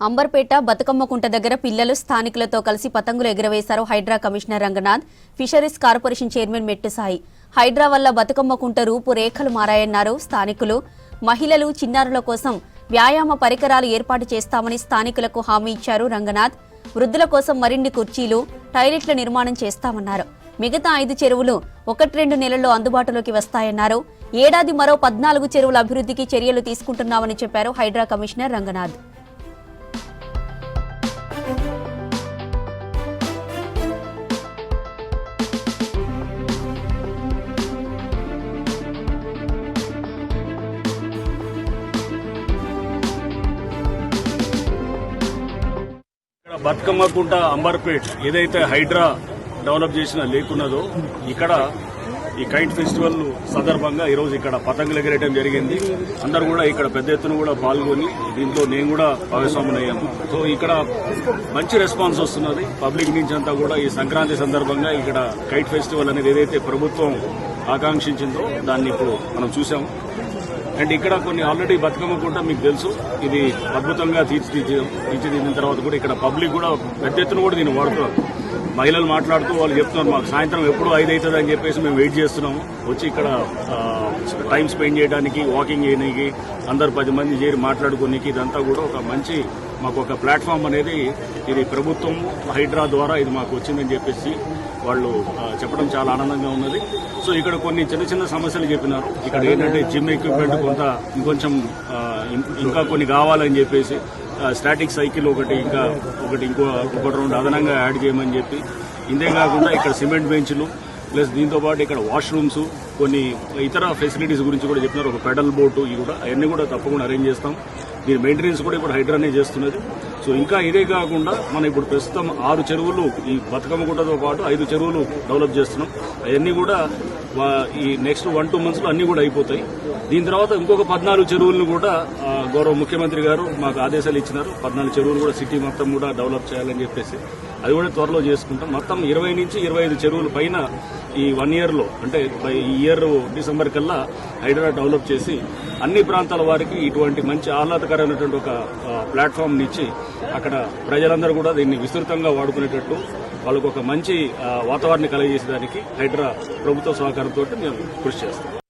అంబర్పేట బతుకమ్మ కుంట దగ్గర పిల్లలు స్థానికులతో కలిసి పతంగులు ఎగురవేశారు Hydraa commissioner Ranganath, fisheries corporation chairman Mettu Sai. Hydraa వల్ల బతుకమ్మ కుంట రూపురేఖలు మారాయన్నారు స్థానికులు. మహిళలు, చిన్నారుల కోసం వ్యాయామ పరికరాలు ఏర్పాటు చేస్తామని స్థానికులకు హామీ ఇచ్చారు రంగనాథ్. వృద్ధుల కోసం మరిన్ని కుర్చీలు, టాయిలెట్ల నిర్మాణం చేస్తామన్నారు. మిగతా 5 చెరువులు 1-2 నెలల్లో అందుబాటులోకి వస్తాయన్నారు. ఏడాది మరో 14 చెరువుల అభివృద్ధికి చర్యలు తీసుకుంటున్నామని చెప్పారు హైడ్రా కమిషనర్ రంగనాథ్. బతుకమ్మ కుంట అంబర్పేట్ ఏదైతే హైడ్రా డెవలప్ చేసిన లేకున్నదో ఇక్కడ ఈ కైట్ ఫెస్టివల్ సందర్భంగా ఈరోజు ఇక్కడ పతంగులు ఎగరేయడం జరిగింది. అందరూ కూడా ఇక్కడ పెద్ద ఎత్తున కూడా పాల్గొని దీంట్లో నేను కూడా భాగస్వాములు అయ్యాము. సో ఇక్కడ మంచి రెస్పాన్స్ వస్తున్నది పబ్లిక్ నుంచి అంతా కూడా. ఈ సంక్రాంతి సందర్భంగా ఇక్కడ కైట్ ఫెస్టివల్ అనేది ఏదైతే ప్రభుత్వం ఆకాంక్షించిందో దాన్ని ఇప్పుడు మనం చూసాము. అండ్ ఇక్కడ కొన్ని ఆల్రెడీ బతుకమ్మ కుంట మీకు తెలుసు, ఇది అద్భుతంగా తీర్చిదిద్దిన తర్వాత కూడా ఇక్కడ పబ్లిక్ కూడా పెద్ద ఎత్తున కూడా దీన్ని వాడుతున్నారు. మహిళలు మాట్లాడుతూ వాళ్ళు చెప్తున్నారు, మాకు సాయంత్రం ఎప్పుడు 5 అవుతుంది అని చెప్పేసి మేము వెయిట్ చేస్తున్నాము. వచ్చి ఇక్కడ టైం స్పెండ్ చేయడానికి, వాకింగ్ చేయడానికి, అందరు 10 మంది చేరి మాట్లాడుకోనికి ఇదంతా కూడా ఒక మంచి మాకు ఒక ప్లాట్ఫామ్ అనేది ఇది ప్రభుత్వం హైడ్రా ద్వారా ఇది మాకు వచ్చిందని చెప్పేసి వాళ్ళు చెప్పడం చాలా ఆనందంగా ఉన్నది. సో ఇక్కడ కొన్ని చిన్న చిన్న సమస్యలు చెప్పినారు. ఇక్కడ ఏంటంటే జిమ్ ఎక్విప్మెంట్ ఇంకొంచెం ఇంకా కొన్ని కావాలని చెప్పేసి స్టాటిక్ సైకిల్ ఇంకో 2 అదనంగా యాడ్ చేయమని చెప్పి, ఇంతే కాకుండా ఇక్కడ సిమెంట్ బెంచ్లు ప్లస్ దీంతో పాటు ఇక్కడ వాష్రూమ్స్, కొన్ని ఇతర ఫెసిలిటీస్ గురించి కూడా చెప్పినారు. ఒక పెడల్ బోటు ఇవి కూడా అవన్నీ కూడా తప్పకుండా అరేంజ్ చేస్తాం. దీని మెయింటెనెన్స్ కూడా ఇప్పుడు హైడ్రానే చేస్తున్నది. సో ఇంకా ఇదే కాకుండా మనం ఇప్పుడు ప్రస్తుతం 6 చెరువులు ఈ బతుకమ్మ గుట్టతో పాటు 5 చెరువులు డెవలప్ చేస్తున్నాం. అవన్నీ కూడా ఈ నెక్స్ట్ 1-2 months లో అన్ని కూడా అయిపోతాయి. దీని తర్వాత ఇంకొక 14 చెరువులను కూడా గౌరవ ముఖ్యమంత్రి గారు మాకు ఆదేశాలు ఇచ్చినారు. 14 చెరువులు కూడా సిటీ మొత్తం కూడా డెవలప్ చేయాలని చెప్పేసి అది కూడా త్వరలో చేసుకుంటాం. మొత్తం 20 నుంచి 25 చెరువుల పైన ఈ 1 year లో, అంటే ఈ ఇయర్ డిసెంబర్ కల్లా హైడ్రా డెవలప్ చేసి అన్ని ప్రాంతాల వారికి ఇటువంటి మంచి ఆహ్లాదకరమైనటువంటి ఒక ప్లాట్ఫామ్ ఇచ్చి అక్కడ ప్రజలందరూ కూడా దీన్ని విస్తృతంగా వాడుకునేటట్టు వాళ్ళకు ఒక మంచి వాతావరణం కలిగజేసేదానికి హైడ్రా ప్రభుత్వ సహకారంతో మేము కృషి చేస్తాం.